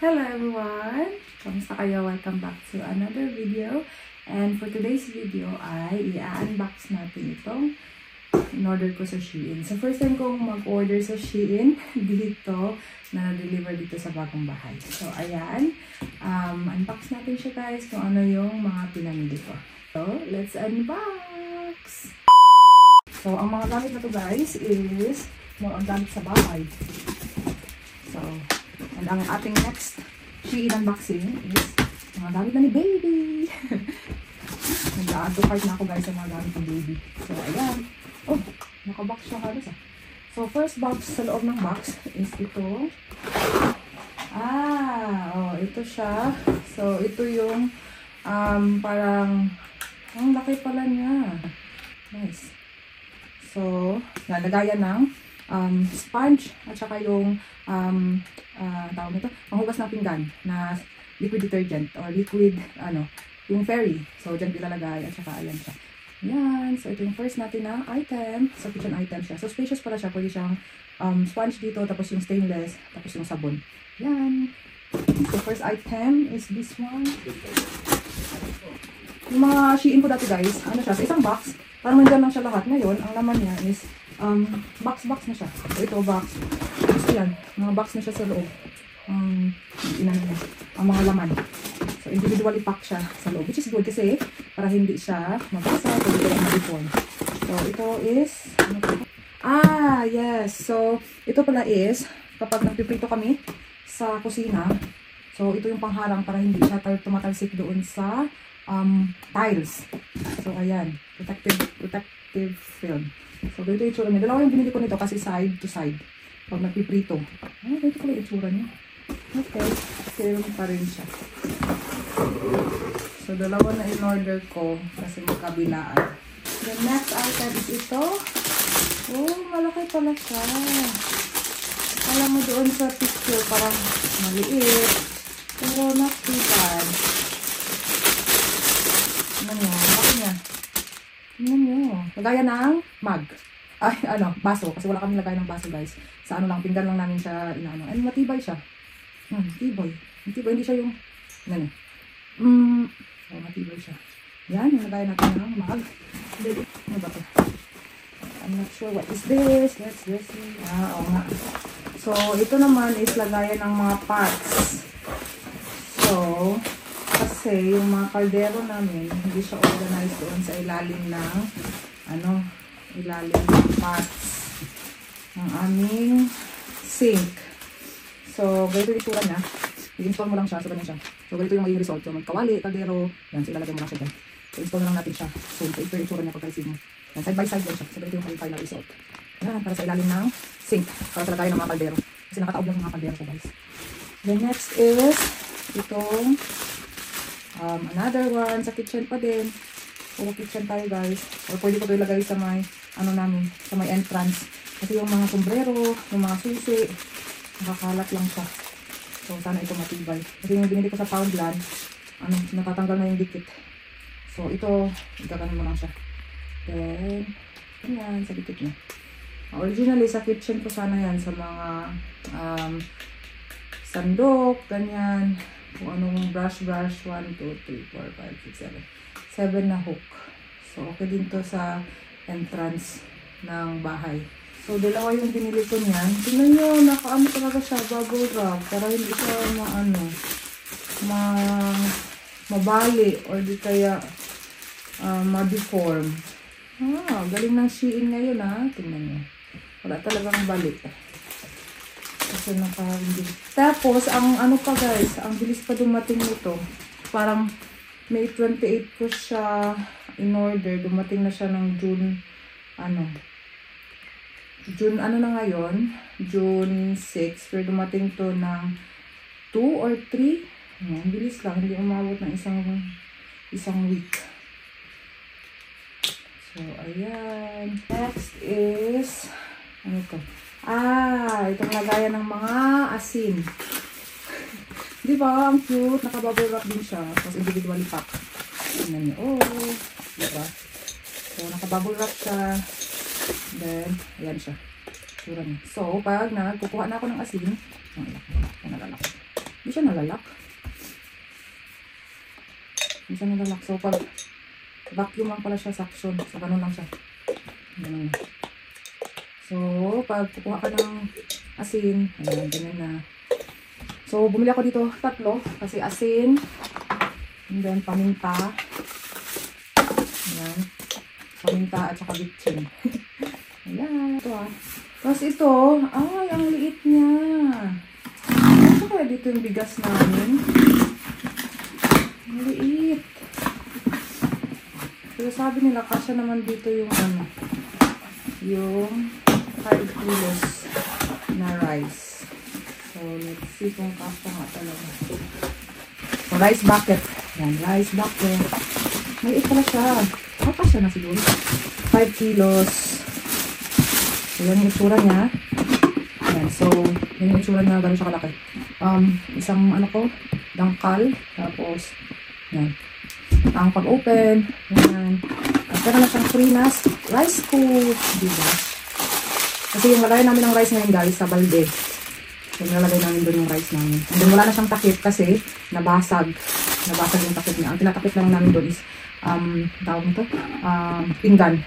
Hello everyone! Kamusta kayo? Welcome back to another video. And for today's video ay i-unbox natin itong in-order ko sa Shein. So first time kong mag-order sa Shein dito na na-deliver dito sa bagong bahay. So ayan, unbox natin siya guys kung ano yung mga pinamili ko. So let's unbox! So ang mga gamit na to guys is more on gamit sa bahay. So, and ang ating next Shein unboxing is mga gamit na ni baby. Nag-add to cart na ako guys sa mga gamit ni baby. So, ayan. Oh, nakabox siya halos ah. So, first box sa loob ng box is ito. Ito siya. So, ito yung parang ang laki pala niya. Nice. So, nalagayan ng sponge at saka yung tawag nito, panghugas ng pinggan na liquid detergent or liquid yung fairy. So dyan ilalagay at saka ayan siya. Yan. So ito yung first natin na item. So kitchen item siya. So spacious pala siya. Pwede siyang sponge dito, tapos yung stainless, tapos yung sabon. Yan. So first item is this one. Yung mga Shein ko dati guys, ano siya, sa isang box, parang nandyan lang siya lahat. Ngayon, ang laman niya is box na siya. So ito box. Gusto yan. Mga box na siya sa loob. Ang mga laman. So individually pack siya sa loob. Which is good kasi para hindi siya mabasa. Pwede ko lang ma-deform. So ito is yes. So ito pala is kapag nagpiprito kami sa kusina. So ito yung pangharang para hindi siya tumatalsik doon sa tiles. So ayan. Protective film. So, ganito yung itsura niya. Dalawa yung binili ko nito kasi side to side. Pag nagpiprito. Ganito ko yung itsura niya. Okay. Film pa rin siya. So, dalawa na in-order ko kasi magkabilaan. The next item is ito. Oh, malaki pala siya. Alam mo doon sa picture, parang maliit. Pero not too bad. Ano niya? Laki niya. Tingnan nyo. Lagaya ng mug. Baso. Kasi wala kami lagay ng baso guys. Sa pinggan lang namin siya inaano. And matibay siya. Matibay. Matibay. Hindi siya yung, matibay siya. Yan. Yung lagay natin ng mug. Ano ba ito? I'm not sure what is this. Let's see. Oo nga. So, ito naman is lagayan ng mga pots. So, kasi yung mga kaldero namin, hindi siya organized doon sa ilalim ng ilalim ng pots ng aming sink. So, ganito yung itura niya. I-install mo lang siya. So, ganyan siya. So, ganito yung magiging result. So, magkawali, kaldero. Yan. So, ilalagay mo lang siya dyan. So, install na lang natin siya. So, ito yung itura niya pagka-receive mo. Yan. Side by side yan siya. So, ganito yung final result. Yan. Para sa ilalim ng sink. Para sa lagayan ng mga kaldero. Kasi nakataob lang yung mga kaldero ko, guys. The next is itong another one sa kitchen pa din. Puro kitchen tayo guys. Or pwede ko ito ilagay sa may namin, sa may entrance. Kasi yung mga sombrero, yung mga susi, nakakalat lang siya. So sana ito matibay. Kasi yung binili ko sa Poundland, natatanggal na yung dikit. So ito, igaganon mo lang siya. Then, yan, sa dikit niya. Originally sa kitchen ko sana yan, sa mga sandok, ganyan. Kung anong brush, 1, 2, 3, 4, 5, 6, 7 na hook. So, okay din to sa entrance ng bahay. So, dalawa yung binili ko niyan. Tingnan nyo, nakaano talaga siya, bubble wrap. Para hindi siya mabali or di kaya ma-deform. Galing ng Shein ngayon tingnan nyo. Wala talagang bali. Kasi nakahindi. Tapos, ang pa guys, ang bilis pa dumating nito. Parang May 28 ko siya in order. Dumating na siya ng June na ngayon? June 6. Pero dumating to ng 2 or 3. Ang bilis lang. Hindi umabot ng isang week. So, ayan. Next is, ano to? Itong lagayan ng mga asin. Di ba? Ang cute. Naka-bubble wrap din siya. Tapos individually pack. Tingnan niyo. Diba? So, naka-bubble wrap siya. Then, ayan siya. So, pag kukuha na ako ng asin, nalalaki. siya nalalak. Hindi siya nalalak. So, pag vacuum lang pala siya, suction. So, ganun lang siya. Ganun. So, pag kukuha ka ng asin, ayan, ganyan na. So, bumili ako dito 3 kasi asin, and then paminta. Ayan. Paminta at saka bitchin. Ayan. Ito ah. Tapos ito, ay, ang liit niya. Ano kaya dito yung bigas namin? Ang liit. Pero sabi nila, kasya naman dito yung ano, yung 5 kilos na rice. So, let's see kung kasya nga talaga. So, rice bucket. Yan, rice bucket. Maliit pala siya. Kasya na siguro. 5 kilos. So, yan yung itsura niya. Yan, so, yan yung itsura niya. Gano'n siya kalaki. Isang, ano ko, dangkal. Tapos, yan. Ang pag-open. Yan. Pero na siyang free na rice cook. Diba? Kasi yung lagay namin ng rice ngayon guys sa balde. So, nilalagay namin doon yung rice namin. And then, wala na siyang takip kasi nabasag. Nabasag yung takip niya. Ang tinatakip lang namin doon is, tawag nito, pinggan.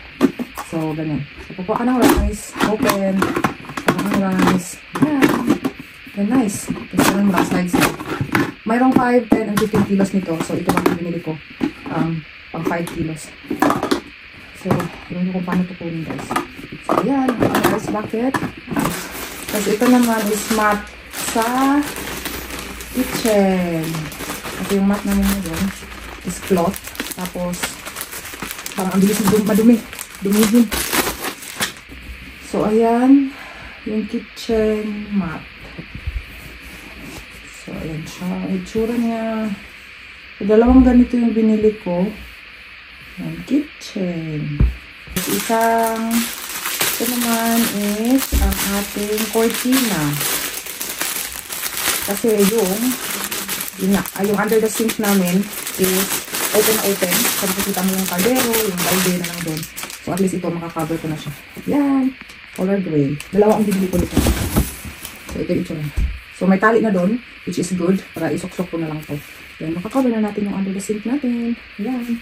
So, ganyan. So, pupuha ka ng rice. Open. Pupuha ng rice. Yeah. Then, nice. Kasi yung rice slides na. Mayroong 5, 10, and 15 kilos nito. So, ito lang binili ko. Pang 5 kilos. So, yun kung paano tukunin guys. So, ayan. Ang rice bucket. Tapos, ito naman is mat sa kitchen. Ito yung mat namin ngayon. Is cloth. Tapos, parang ang bilis yung madumi. Dumihin. So, ayan. Yung kitchen mat. So, ayan siya. Itsura niya. So, dalawang ganito yung binili ko. Ayan, kitchen. Tapos, isang, ito naman is ang ating cortina. Kasi yung under the sink namin is open na open. So, makikita mo yung kaldero, yung balde na lang doon. So, at least ito, makakover ko na siya. Yan. Color gray. Dalawa ang binili ko nito. So, ito yung itsura. So, may tali na doon, which is good. Para isok-sok ko na lang to. Yan, makakover na natin yung under the sink natin. Yan.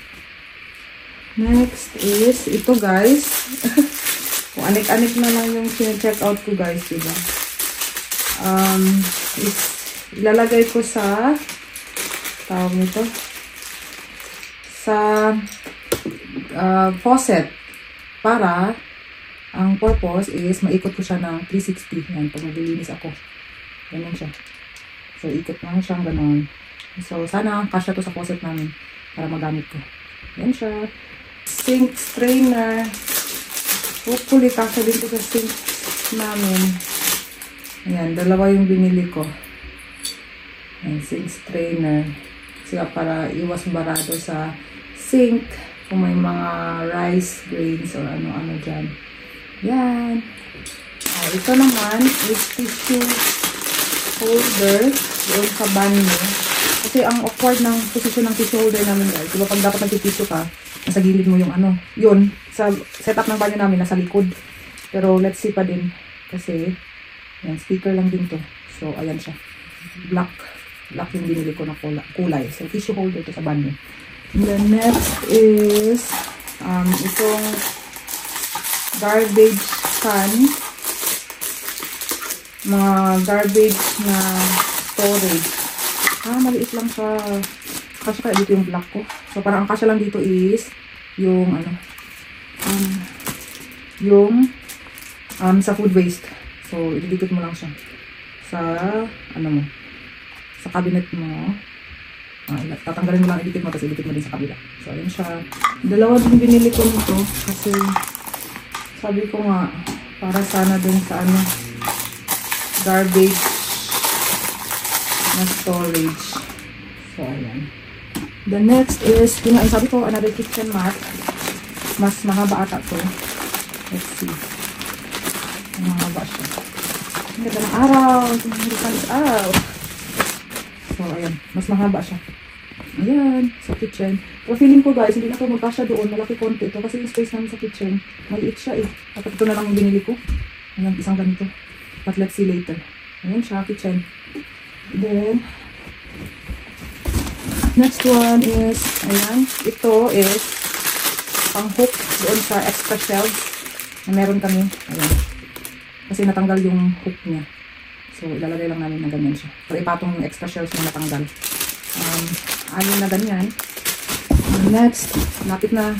Next is, ito guys. Kung anik-anik na lang yung check out ko guys, diba? Ilalagay ko sa, tawag nito, sa faucet. Para, ang purpose is, maikot ko siya ng 360. Yan, pag maglilinis ako. Ganyan siya. So, ikot lang siyang ganon. So, sana kasya to sa faucet namin para magamit ko. Yan siya. Sink strainer. Hopefully, kasya din to sa sink namin. Ayan, dalawa yung binili ko. Ayan, sink strainer. Siya para iwas barado sa sink kung may mga rice grains or ano-ano dyan. Yan. Ito naman is tissue holder doon sa banyo. Kasi ang awkward ng position ng tissue holder namin guys. Diba pag dapat nagtitissue ka, nasa gilid mo yung ano. Yun, sa setup ng banyo namin, nasa likod. Pero let's see pa din. Kasi, yan, speaker lang din to. So, ayan siya. Black yung binili ko na kulay. So, tissue holder to sa banyo. And then next is, itong garbage can. Mga garbage na storage. Maliit lang siya. Kasya kaya dito yung black ko. So, parang ang kasya lang dito is yung, sa food waste. So, ididikit mo lang siya. Sa, sa cabinet mo. Tatanggalin mo lang, idikit mo, tapos idikit mo din sa kabila. So, ayun siya. Dalawa din binili ko nito. Kasi, sabi ko nga, para sana dun sa garbage na storage. So, ayan. The next is, sabi ko, another kitchen mat. Mas mahaba ata to. Let's see. Mahaba siya. Ang ganda ng araw. Hindi pa sa araw. So, ayan. Mas mahaba siya. Ayan. Sa kitchen. Pero feeling ko guys, hindi na ito magkasya doon. Malaki konti ito. Kasi yung space namin sa kitchen, maliit siya eh. Dapat ito na lang yung binili ko. Ayan, isang ganito. But let's see later. Ayan siya, kitchen. Then, Next one is, ayan, ito is pang hook doon sa extra shelves na meron kami. Ayan. Kasi natanggal yung hook niya. So, ilalagay lang namin na ganyan siya. So, ipatong yung extra shelves na natanggal. Ayun na ganyan. Next, lapit na.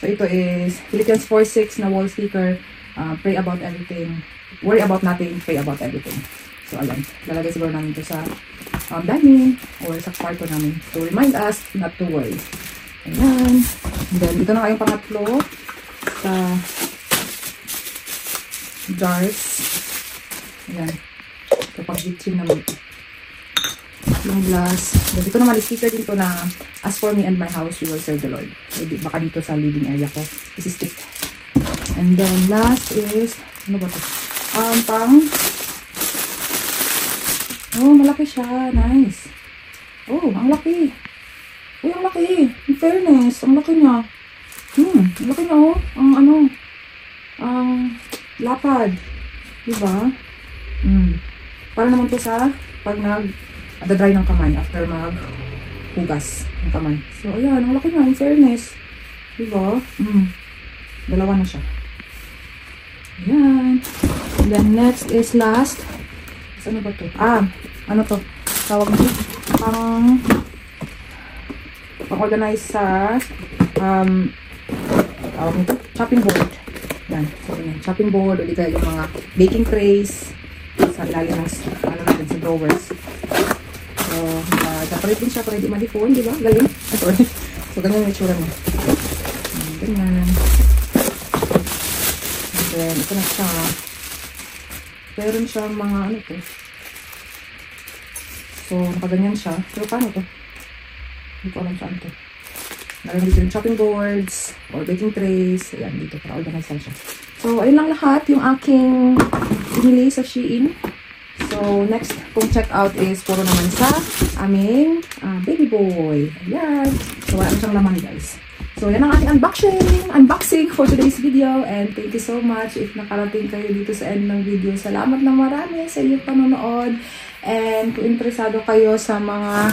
So, ito is Philippians 4:6 na wall sticker. Pray about everything. Worry about nothing. Pray about everything. So, ayan. Lalagay siguro namin ito sa dining or sa kwarto namin. To remind us not to worry. Ayan. And then, ito na kayong pangatlo sa jars. Ayan. Kapag bitchin naman ito. Yung glass. Then, ito naman, sticker dito na as for me and my house, we will serve the Lord. So, baka dito sa living area ko. This is stick. And then, last is, ano ba ito? Oh, malaki siya. Nice. Oh, ang laki. Uy, ang laki. In fairness, ang laki niya. Ang laki niya, oh. Lapad. Diba? Para naman to sa pag nag-dry ng kamay after mag-hugas ng kamay. So, ayan. Ang laki niya. In fairness. Diba? Dalawa na siya. Ayan. And then, next is last. Ano ba to? Ano to? Tawag mo. Pang-organize sa tawag nito? Chopping board. Yan. So, yan. Chopping board. O di kaya yung mga baking trays sa ilalim ng natin sa drawers. So, separate din siya para hindi malipon, di ba? Galing. Sorry. So, ganyan yung itsura niya. Ganyan. And then, ito na siya. Meron siya mga ano to. So, nakaganyan siya. Pero paano to? Hindi ko alam saan to. Meron dito yung chopping boards or baking trays. Ayan, dito para organize lang siya. So, ayun lang lahat yung aking binili sa Shein. So, next kung check out is puro naman sa aming baby boy. Ayan. So, wala na siyang laman, guys. So, yan ang ating unboxing for today's video. And thank you so much if nakarating kayo dito sa end ng video. Salamat na marami sa inyong panonood. And kung interesado kayo sa mga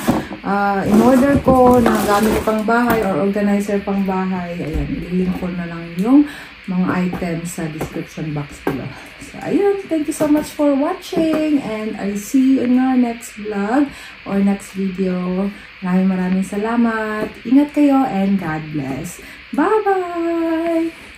in-order ko na gamit pang bahay or organizer pang bahay, ayan, ililink ko na lang yung mga items sa description box below. So, ayun. Thank you so much for watching. And I'll see you in our next vlog or next video. Maraming salamat. Ingat kayo and God bless. Bye-bye!